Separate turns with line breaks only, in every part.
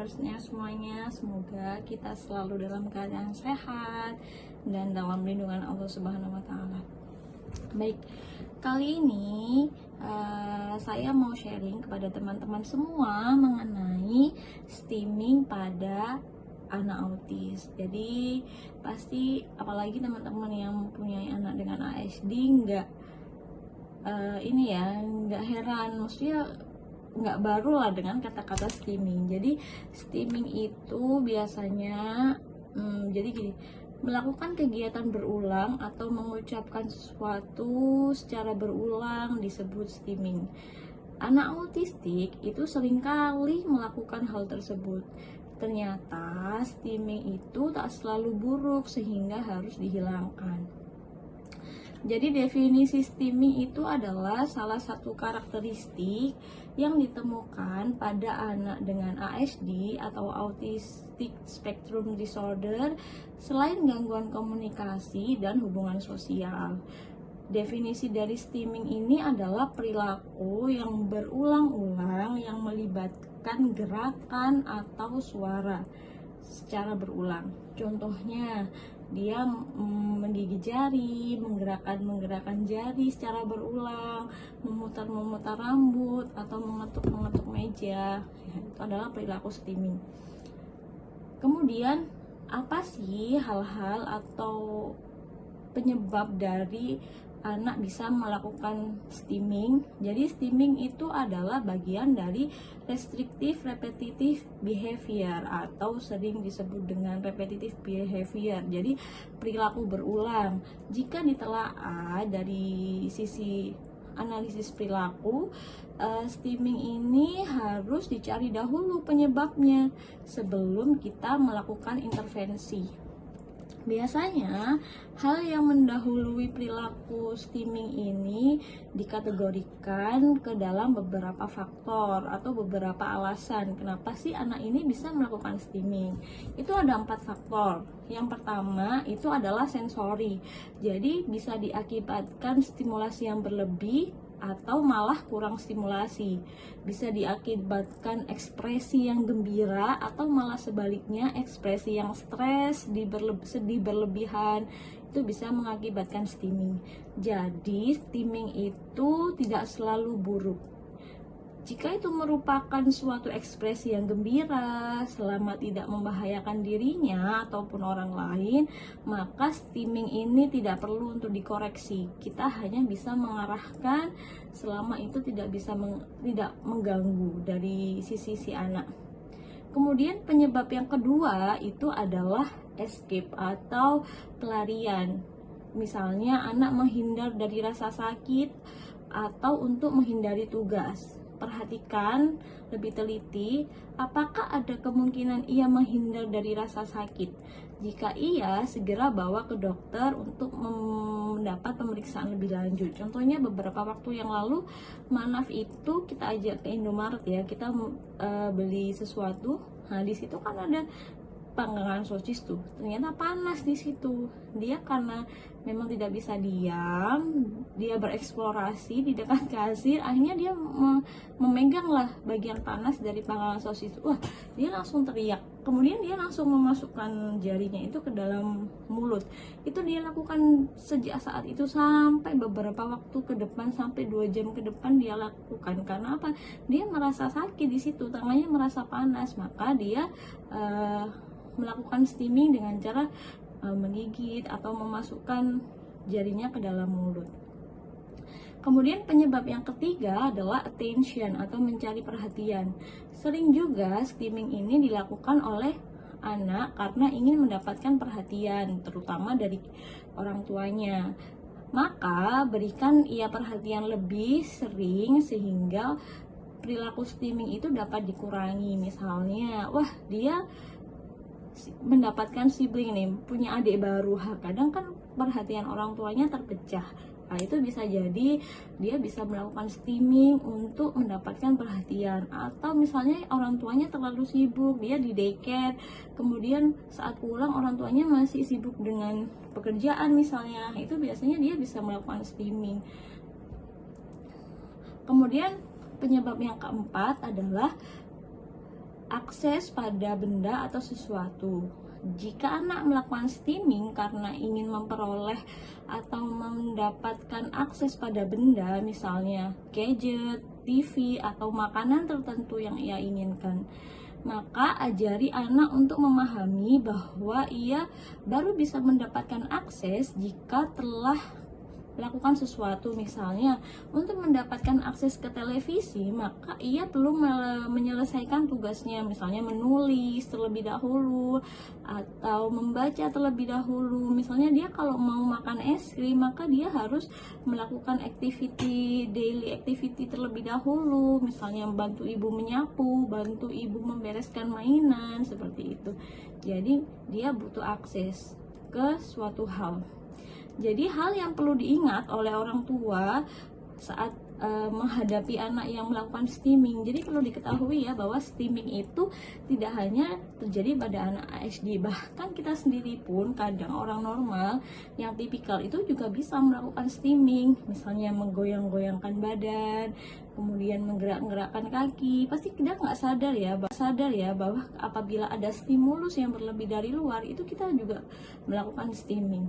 kabarnya semuanya? Semoga kita selalu dalam keadaan sehat dan dalam lindungan Allah Subhanahu wa Ta'ala. Baik, kali ini saya mau sharing kepada teman-teman semua mengenai stimming pada anak autis. Jadi pasti apalagi teman-teman yang mempunyai anak dengan ASD nggak heran, maksudnya nggak baru lah dengan kata-kata stimming. Jadi stimming itu biasanya jadi gini, melakukan kegiatan berulang atau mengucapkan sesuatu secara berulang disebut stimming. Anak autistik itu seringkali melakukan hal tersebut. Ternyata stimming itu tak selalu buruk sehingga harus dihilangkan. Jadi definisi stimming itu adalah salah satu karakteristik yang ditemukan pada anak dengan ASD atau Autistic Spectrum Disorder selain gangguan komunikasi dan hubungan sosial. Definisi dari stimming ini adalah perilaku yang berulang-ulang yang melibatkan gerakan atau suara secara berulang. Contohnya, dia menggigit jari, menggerakkan jari secara berulang, memutar rambut, atau mengetuk meja. Ya, itu adalah perilaku stimming. Kemudian, apa sih hal-hal atau penyebab dari anak bisa melakukan stimming? Jadi stimming itu adalah bagian dari restrictive repetitive behavior atau sering disebut dengan repetitive behavior. Jadi perilaku berulang. Jika ditelaah dari sisi analisis perilaku, stimming ini harus dicari dahulu penyebabnya sebelum kita melakukan intervensi. Biasanya, hal yang mendahului perilaku stimming ini dikategorikan ke dalam beberapa faktor atau beberapa alasan kenapa sih anak ini bisa melakukan stimming. Itu ada 4 faktor. Yang pertama itu adalah sensori. Jadi bisa diakibatkan stimulasi yang berlebih atau malah kurang stimulasi. Bisa diakibatkan ekspresi yang gembira atau malah sebaliknya ekspresi yang stres, sedih berlebihan. Itu bisa mengakibatkan stimming. Jadi stimming itu tidak selalu buruk. Jika itu merupakan suatu ekspresi yang gembira selama tidak membahayakan dirinya ataupun orang lain, maka stimming ini tidak perlu untuk dikoreksi. Kita hanya bisa mengarahkan selama itu tidak mengganggu dari sisi si anak. Kemudian penyebab yang kedua itu adalah escape atau pelarian. Misalnya anak menghindar dari rasa sakit atau untuk menghindari tugas. Perhatikan lebih teliti, apakah ada kemungkinan ia menghindar dari rasa sakit? Jika iya, segera bawa ke dokter untuk mendapat pemeriksaan lebih lanjut. Contohnya beberapa waktu yang lalu, Manaf itu kita ajak ke Indomaret ya, kita beli sesuatu. Nah, di situ kan ada panggangan sosis tuh, ternyata panas di situ. Dia karena memang tidak bisa diam, dia bereksplorasi di dekat kasir, akhirnya dia memegang lah bagian panas dari panggangan sosis. Wah, dia langsung teriak. Kemudian dia langsung memasukkan jarinya itu ke dalam mulut. Itu dia lakukan sejak saat itu sampai beberapa waktu ke depan, sampai 2 jam ke depan dia lakukan. Karena apa? Dia merasa sakit di situ, tangannya merasa panas, maka dia melakukan stimming dengan cara menggigit atau memasukkan jarinya ke dalam mulut. Kemudian penyebab yang ketiga adalah attention atau mencari perhatian. Sering juga stimming ini dilakukan oleh anak karena ingin mendapatkan perhatian, terutama dari orang tuanya. Maka berikan ia perhatian lebih sering sehingga perilaku stimming itu dapat dikurangi. Misalnya, wah dia mendapatkan sibling nih, punya adik baru, kadang kan perhatian orang tuanya terpecah. Nah, itu bisa jadi dia bisa melakukan stimming untuk mendapatkan perhatian. Atau misalnya orang tuanya terlalu sibuk, dia di daycare, kemudian saat pulang orang tuanya masih sibuk dengan pekerjaan misalnya, itu biasanya dia bisa melakukan stimming. Kemudian penyebab yang keempat adalah akses pada benda atau sesuatu. Jika anak melakukan steaming karena ingin memperoleh atau mendapatkan akses pada benda, misalnya gadget, TV, atau makanan tertentu yang ia inginkan, maka ajari anak untuk memahami bahwa ia baru bisa mendapatkan akses jika telah melakukan sesuatu. Misalnya untuk mendapatkan akses ke televisi, maka ia perlu menyelesaikan tugasnya, misalnya menulis terlebih dahulu atau membaca terlebih dahulu. Misalnya dia kalau mau makan es krim, maka dia harus melakukan daily activity terlebih dahulu, misalnya bantu ibu menyapu, bantu ibu membereskan mainan, seperti itu. Jadi dia butuh akses ke suatu hal. Jadi hal yang perlu diingat oleh orang tua saat menghadapi anak yang melakukan steaming. Jadi perlu diketahui ya bahwa steaming itu tidak hanya terjadi pada anak ASD, bahkan kita sendiri pun kadang orang normal yang tipikal itu juga bisa melakukan steaming. Misalnya menggoyang-goyangkan badan, kemudian menggerak-gerakkan kaki. Pasti kita nggak sadar ya bahwa apabila ada stimulus yang berlebih dari luar, itu kita juga melakukan steaming.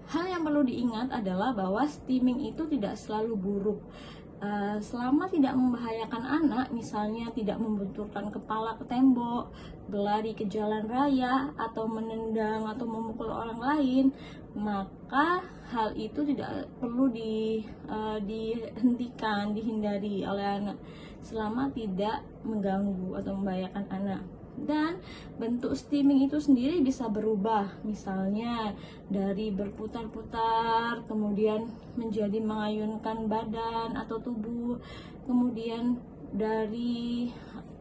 Hal yang perlu diingat adalah bahwa steaming itu tidak selalu buruk. Selama tidak membahayakan anak, misalnya tidak membenturkan kepala ke tembok, berlari ke jalan raya, atau menendang atau memukul orang lain, maka hal itu tidak perlu dihindari oleh anak selama tidak mengganggu atau membahayakan anak. Dan bentuk steaming itu sendiri bisa berubah, misalnya dari berputar-putar, kemudian menjadi mengayunkan badan atau tubuh, kemudian dari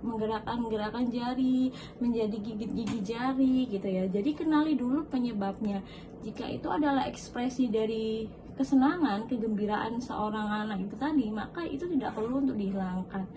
menggerakkan gerakan jari menjadi gigit-gigit jari gitu ya. Jadi kenali dulu penyebabnya. Jika itu adalah ekspresi dari kesenangan, kegembiraan seorang anak itu tadi, maka itu tidak perlu untuk dihilangkan.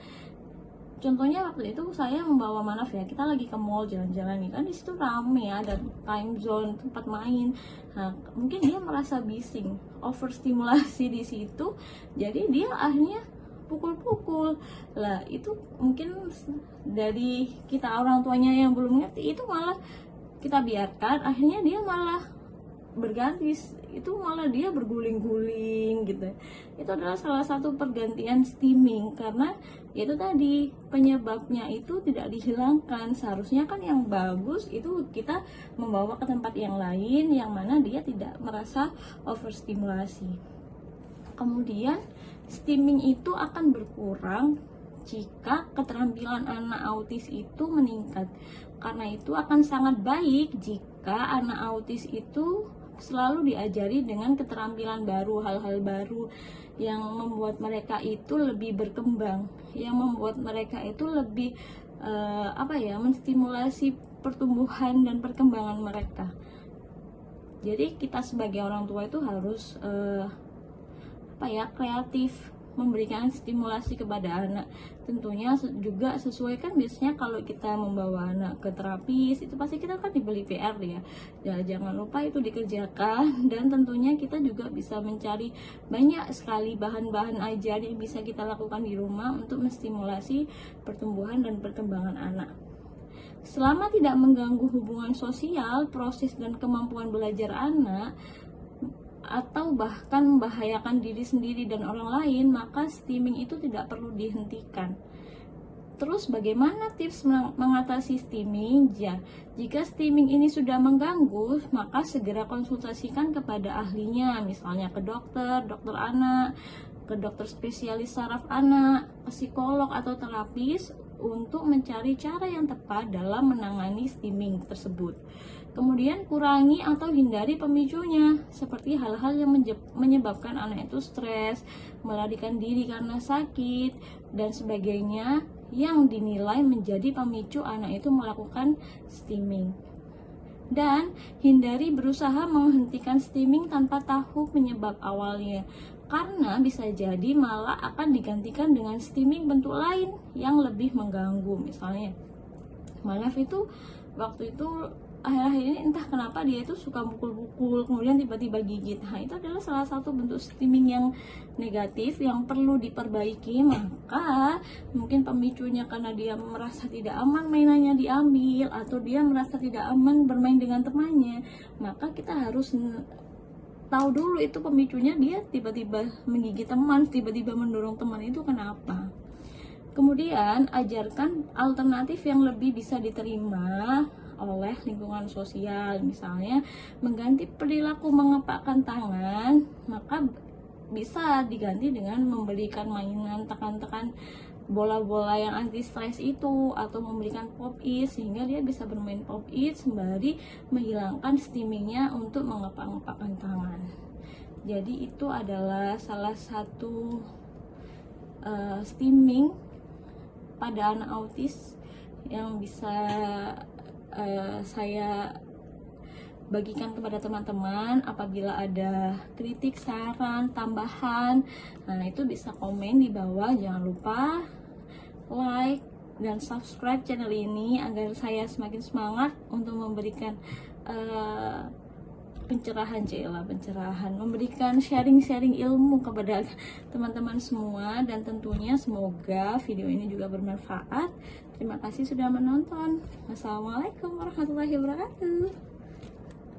Contohnya waktu itu saya membawa Manaf ya, kita lagi ke mall jalan-jalan nih, kan di situ rame ya, ada time zone tempat main. Nah, mungkin dia merasa bising, overstimulasi di situ, jadi dia akhirnya pukul-pukul lah. Itu mungkin dari kita orang tuanya yang belum ngerti, itu malah kita biarkan, akhirnya dia malah berganti, itu malah dia berguling-guling gitu. Itu adalah salah satu pergantian steaming, karena itu tadi penyebabnya itu tidak dihilangkan. Seharusnya kan yang bagus itu kita membawa ke tempat yang lain yang mana dia tidak merasa overstimulasi. Kemudian steaming itu akan berkurang jika keterampilan anak autis itu meningkat. Karena itu akan sangat baik jika anak autis itu selalu diajari dengan keterampilan baru, hal-hal baru yang membuat mereka itu lebih berkembang, yang membuat mereka itu lebih menstimulasi pertumbuhan dan perkembangan mereka. Jadi kita sebagai orang tua itu harus kreatif, memberikan stimulasi kepada anak. Tentunya juga sesuaikan, biasanya kalau kita membawa anak ke terapis itu pasti kita kan dibeli PR ya. Ya jangan lupa itu dikerjakan, dan tentunya kita juga bisa mencari banyak sekali bahan-bahan ajar yang bisa kita lakukan di rumah untuk menstimulasi pertumbuhan dan perkembangan anak. Selama tidak mengganggu hubungan sosial, proses dan kemampuan belajar anak, atau bahkan membahayakan diri sendiri dan orang lain, maka steaming itu tidak perlu dihentikan. Terus bagaimana tips mengatasi steaming? Ya, jika steaming ini sudah mengganggu, maka segera konsultasikan kepada ahlinya, misalnya ke dokter anak, ke dokter spesialis saraf anak, ke psikolog atau terapis untuk mencari cara yang tepat dalam menangani steaming tersebut. Kemudian kurangi atau hindari pemicunya, seperti hal-hal yang menyebabkan anak itu stres, melarikan diri karena sakit, dan sebagainya yang dinilai menjadi pemicu anak itu melakukan steaming. Dan hindari berusaha menghentikan steaming tanpa tahu penyebab awalnya, karena bisa jadi malah akan digantikan dengan steaming bentuk lain yang lebih mengganggu. Misalnya, Manaf itu waktu itu akhir-akhir ini entah kenapa dia itu suka pukul-pukul, kemudian tiba-tiba gigit. Nah, itu adalah salah satu bentuk stimming yang negatif yang perlu diperbaiki. Maka mungkin pemicunya karena dia merasa tidak aman mainannya diambil, atau dia merasa tidak aman bermain dengan temannya, maka kita harus tahu dulu itu pemicunya. Dia tiba-tiba menggigit teman, tiba-tiba mendorong teman, itu kenapa. Kemudian ajarkan alternatif yang lebih bisa diterima oleh lingkungan sosial, misalnya mengganti perilaku mengepakkan tangan, maka bisa diganti dengan memberikan mainan tekan-tekan bola-bola yang anti stres itu, atau memberikan pop it sehingga dia bisa bermain pop it sembari menghilangkan stimmingnya untuk mengepak-ngepakkan tangan. Jadi itu adalah salah satu stimming pada anak autis yang bisa saya bagikan kepada teman-teman. Apabila ada kritik, saran, tambahan, nah itu bisa komen di bawah. Jangan lupa like dan subscribe channel ini agar saya semakin semangat untuk memberikan pencerahan, memberikan sharing-sharing ilmu kepada teman-teman semua, dan tentunya semoga video ini juga bermanfaat. Terima kasih sudah menonton. Wassalamualaikum warahmatullahi wabarakatuh.